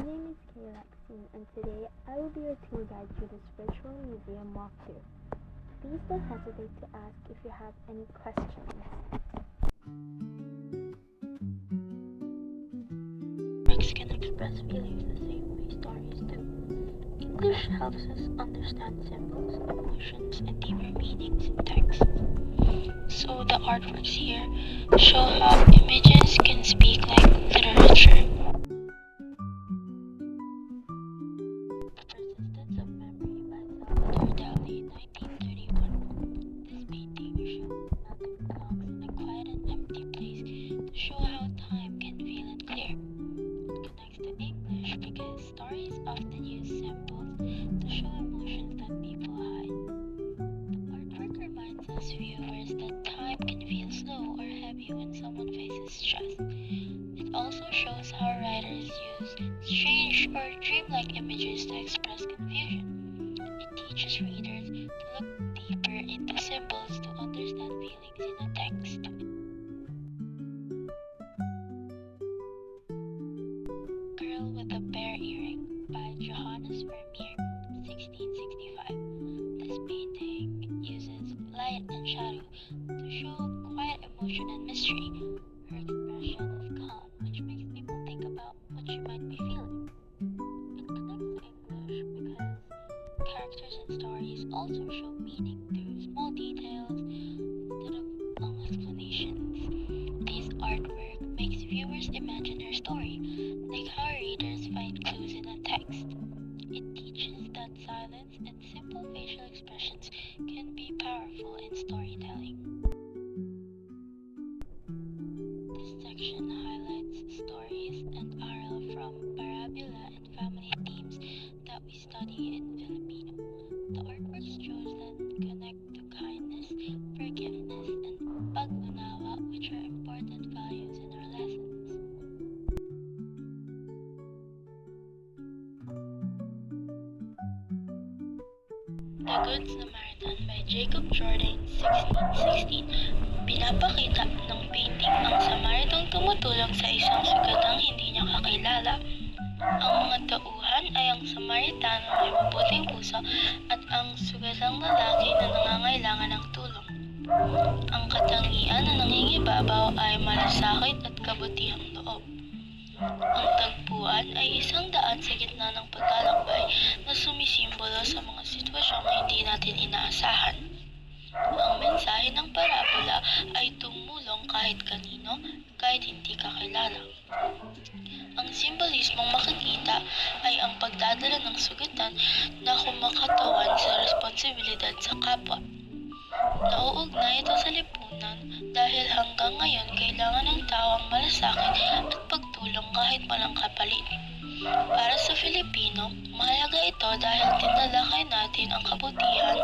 name is Kayla, and today I will be your tour guide through this virtual museum walkthrough. Please don't hesitate to ask if you have any questions. Works can express feelings the same way stories do. English helps us understand symbols, emotions, and deeper meanings in text. So the artworks here show how images can speak like literature. Persistence of Memory by Salvador Dali, 1931. This painting shows melting clouds in a quiet and empty place to show how time can feel unclear. It connects to English because stories often use symbols to show emotions that people hide. The artwork reminds us viewers that time can feel slow or heavy when someone faces stress. It also shows how writers use strange or dreamlike images to express confusion. It teaches readers to look deeper into symbols to understand feelings in a text. Girl with a Bear Earring by Johannes Vermeer, 1665. This painting uses light and shadow to show quiet emotion and mystery. Her expression is calm, which makes people think about what she might be feeling. It connects to English because characters and stories also show meaning through small details instead of long explanations. This artwork makes viewers imagine her story, like how readers find clues in a text. It teaches that silence and simple facial expressions can be powerful in storytelling. This section highlights stories and oral from parabola and family themes that we study in Filipino. The artwork shows that connect to kindness, forgiveness, and pag-unawa, which are important values in our lessons. The Good Samaritan by Jacob Jordan, 1616. Pinapakita ng painting ang Samaritang tumutulong sa isang sugatang hindi niya kakilala. Ang mga tauhan ay ang Samaritano may mabuting puso at ang sugatang lalaki na nangangailangan ng tulong. Ang katangian na nangingibabaw ay malasakit at kabutihang loob. Ang tagpuan ay isang daan sa gitna ng paglalakbay na sumisimbolo sa mga sitwasyong hindi natin inaasahan. Ang mensahe ng parabola ay tumulong kahit kanino, kahit hindi kakilala. Ang simbolismong makikita ay ang pagdadala ng sugatan na kumakatawan sa responsibilidad sa kapwa. Nauugnay ito sa lipunan dahil hanggang ngayon kailangan ng tao ang malasakit at pagtulong kahit walang kapalit. Para sa Filipino, mahalaga ito dahil tinalakay natin ang kabutihan,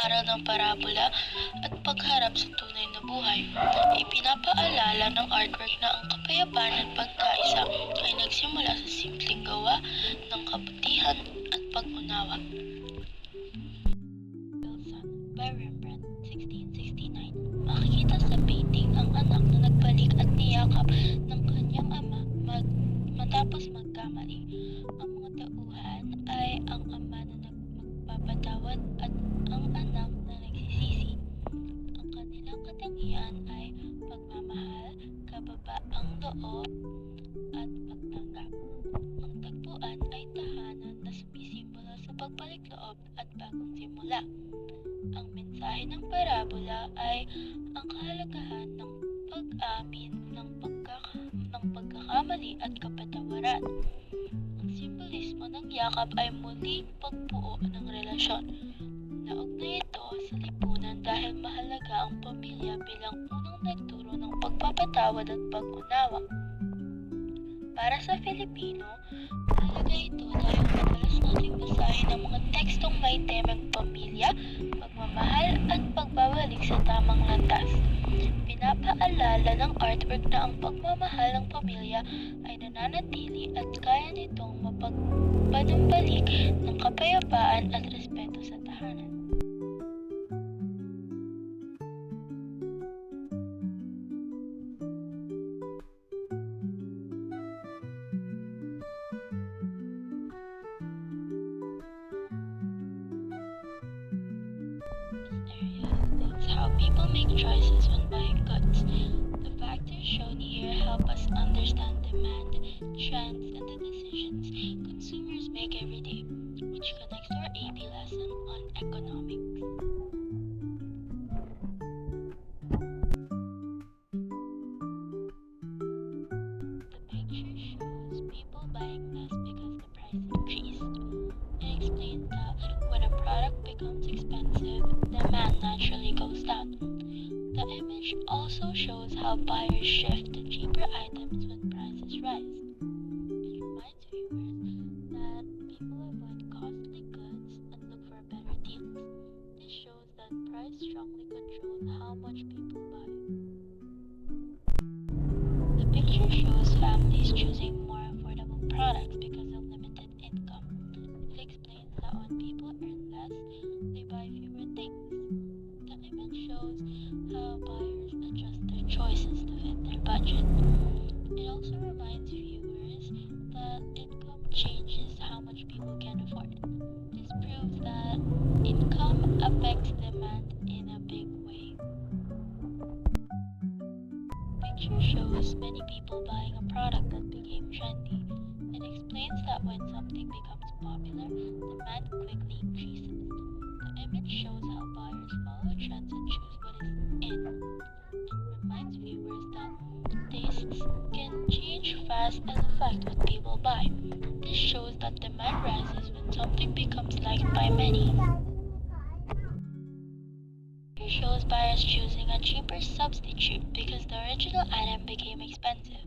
aral ng parabola at pagharap sa tunay na buhay. Ipinapaalala ng artwork na ang kapayapaan at pagkaisa ay nagsimula sa simpleng gawa ng kabutihan at pag-unawa. By Rembrandt, 1669. Makikita sa painting ang anak na nagbalik at niyakap ng kanyang ama matapos magkamali. Ang mga tauhan ay ang ama na magpapatawad at ang anak na nagsisisi. Ang kanilang katangian ay pagmamahal, kababaang loob, at pagtanggap. Ang tagpuan ay tahanan na sumisimbolo sa pagbalik loob at bagong simula. Ang mensahe ng parabola ay ang kahalagahan ng pag-amin ng pagkakamali at kapatawaran. Ang simbolismo ng yakap ay muling pagbuo ng relasyon. Naugnay ito sa lipunan dahil mahalaga ang pamilya bilang unang nagturo ng pagpapatawad at pag-unawa. Para sa Filipino, mahalaga ito dahil madalas nating basahin ang mga tekstong may temang pamilya, pagmamahal at pagbabalik sa tamang landas. Pinapaalala ng artwork na ang pagmamahal ng pamilya ay nananatili at kaya nitong mapagpanumbalik ng kapayapaan at respeto sa tahanan. people make choices when buying goods. The factors shown here help us understand demand, trends, and the decisions consumers make every day, which connects to our AP lesson on economics. The picture shows people buying less because the price increased. It explains that when a product becomes expensive, demand naturally goes down. The image also shows how buyers shift to cheaper items when prices rise. It reminds viewers that people avoid costly goods and look for better deals. This shows that price strongly controls how much people buy. The picture shows families choosing more affordable products because of limited income. It explains that when people earn less, they buy fewer things. The image shows how buyers adjust their choices to fit their budget. It also reminds viewers that income changes how much people can afford. This proves that income affects demand in a big way. The picture shows many people buying a product that became trendy. It explains that when something becomes popular, demand quickly increases. The image shows how buyers follow trends and choose what is in. It reminds viewers that tastes can change fast and affect what people buy. This shows that demand rises when something becomes liked by many. It shows buyers choosing a cheaper substitute because the original item became expensive.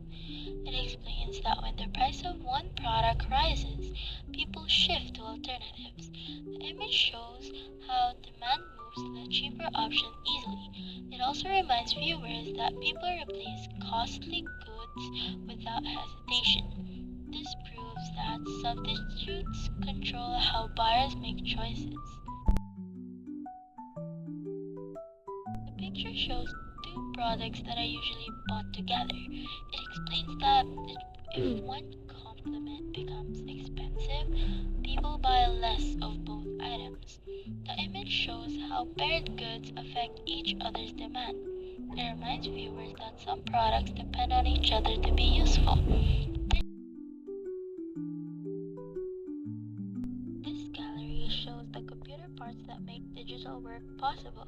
It explains that when the price of one product rises, people shift to alternatives. The image shows how demand moves to the cheaper option easily. It also reminds viewers that people replace costly goods without hesitation. This proves that substitutes control how buyers make choices. The picture shows two products that are usually bought together. It explains that if one complement becomes expensive, people buy less of both items. The image shows how paired goods affect each other's demand. It reminds viewers that some products depend on each other to be useful. This gallery shows the computer parts that make digital work possible.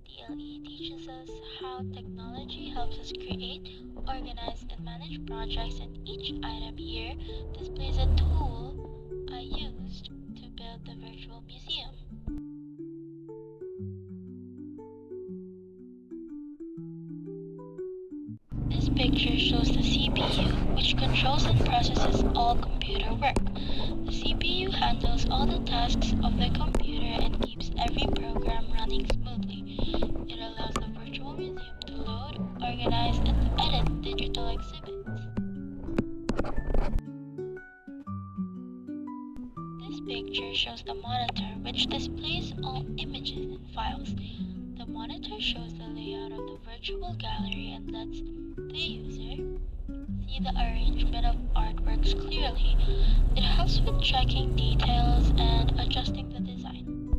DLE teaches us how technology helps us create, organize, and manage projects, and each item here displays a tool I used to build the virtual museum. This picture shows the CPU, which controls and processes all computer work. The CPU handles all the tasks of the computer and keeps every program running smoothly. It allows the virtual museum to load, organize, and edit digital exhibits. This picture shows the monitor, which displays all images and files. The monitor shows the layout of the virtual gallery and lets the user see the arrangement of artworks clearly. It helps with checking details and adjusting the design.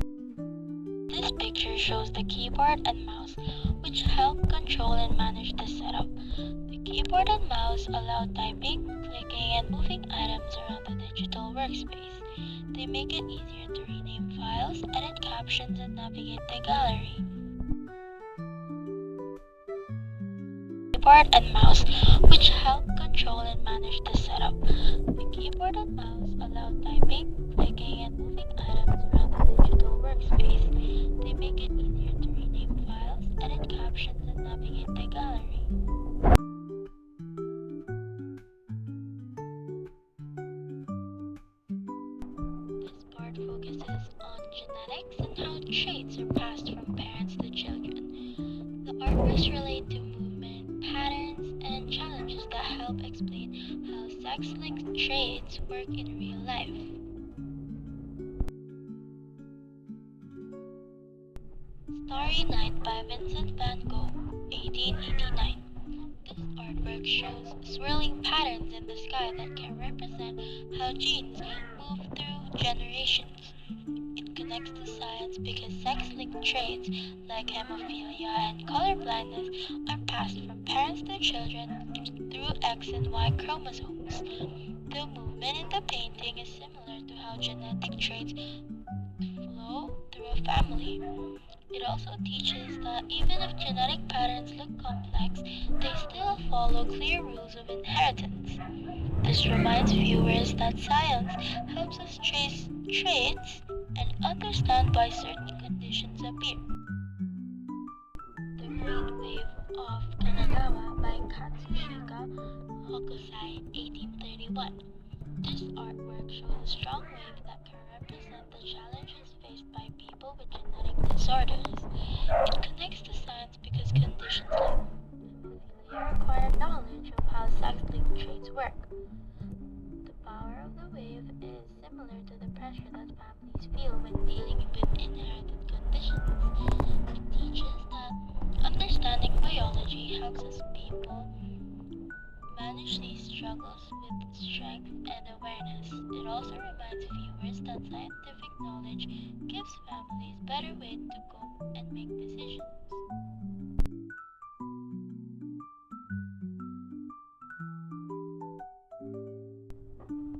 This picture shows the keyboard and mouse, which help control and manage the setup. The keyboard and mouse allow typing, clicking, and moving items around the digital workspace. They make it easier to rename files, edit captions, and navigate the gallery. Keyboard and mouse, which help control and manage the setup. The keyboard and mouse allow typing, clicking, and moving items around the digital workspace. They make it easier to rename files, edit captions, and navigate the gallery. This part focuses on genetics and how traits are passed from parents to children. The artworks relate to movement, patterns, and challenges that help explain how sex-linked traits work in real life. Starry Night by Vincent van Gogh, 1889. This artwork shows swirling patterns in the sky that can represent how genes move through generations. It connects connects to science because sex-linked traits like hemophilia and colorblindness are passed from parents to children through X and Y chromosomes. The movement in the painting is similar to how genetic traits flow through a family. It also teaches that even if genetic patterns look complex, they still follow clear rules of inheritance. This reminds viewers that science helps us trace traits and understand why certain conditions appear. The Great Wave of Kanagawa by Katsushika Hokusai, 1831. This artwork shows a strong wave that can represent the challenges faced by people with genetic disorders. It connects to science because conditions like hemophilia require knowledge of how sex-linked traits work. The power of the wave is similar to the pressure that families feel when dealing with inherited conditions. It teaches that understanding biology helps us people manage these struggles with strength and awareness. It also reminds viewers that scientific knowledge gives families better ways to cope and make decisions.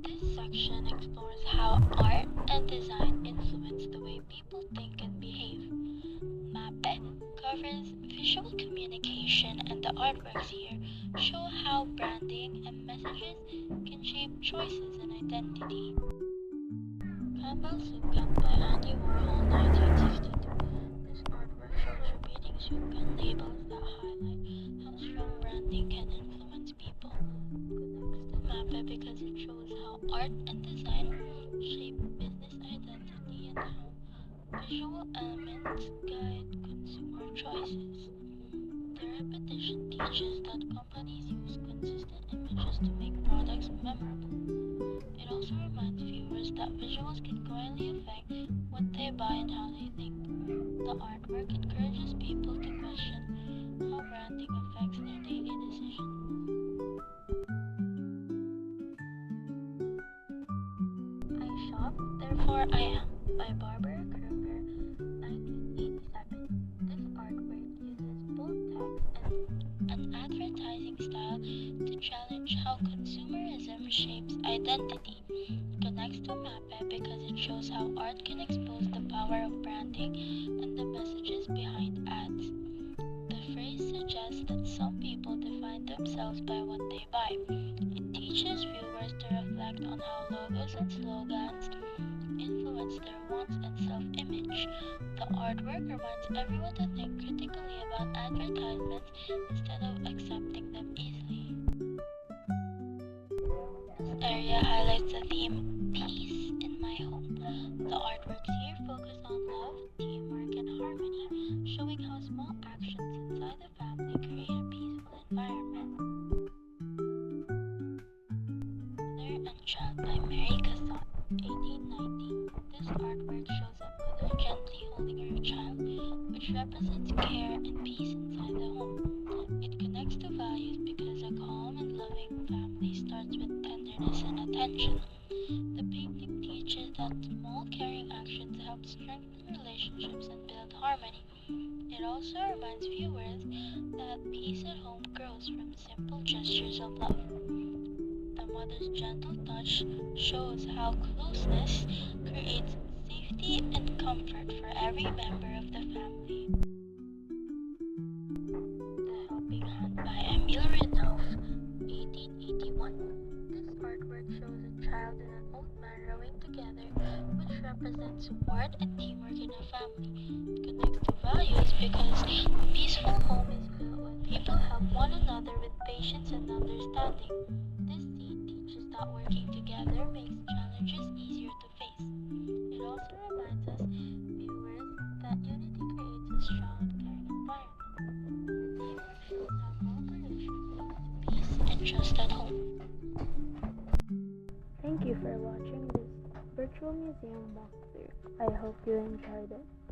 This section explores how art and design influence the way people think and behave. MAPE covers visual communication, and the artworks here show how branding and messages can shape choices and identity. Campbell Soup Can by Andy Warhol, 1962. This artwork shows repeating soup can labels that highlight how strong branding can influence people. Connects to MAPE because it shows how art and design shape business identity and how visual elements guide consumer choices. The repetition teaches that companies use consistent images to make products memorable. It also reminds viewers that visuals can quietly affect what they buy and how they think. The artwork encourages people to question how branding affects their daily decisions. I Shop, Therefore I Am by Barbara Kruger, 1987. This artwork uses bold text and an advertising style to challenge how consumerism shapes identity. It connects to MAPE because it shows how art can expose the power of branding and the messages behind ads. The phrase suggests that some people define themselves by what they buy. It teaches viewers to reflect on how logos and slogans influence their wants and self-image. The artwork reminds everyone to think critically about advertisements instead of accepting them easily. This area highlights the theme Peace in My Home. The artworks here focus on love, teamwork, and harmony, showing how small actions inside the family create a peaceful environment. Mother and Child by Mary Cassatt, 1890. This artwork shows a mother gently holding her child, which represents care and peace inside the home. It connects to values because a calm and loving family starts with tenderness and attention. The painting teaches that small caring actions help strengthen relationships and build harmony. It also reminds viewers that peace at home grows from simple gestures of love. The mother's gentle touch shows how closeness creates safety and comfort for every member of the family. The Helping Hand by Emile Renouf, 1881. This artwork shows a child and an old man rowing together, which represents support and teamwork in a family. It connects to values because a peaceful home is built when people help one another with patience and understanding. This scene teaches that working together makes challenges easier to face. It also reminds us, viewers, that unity creates a strong and caring environment. The theme shows how cooperation leads to peace and trust at home. Thank you for watching this virtual museum walkthrough. I hope you enjoyed it.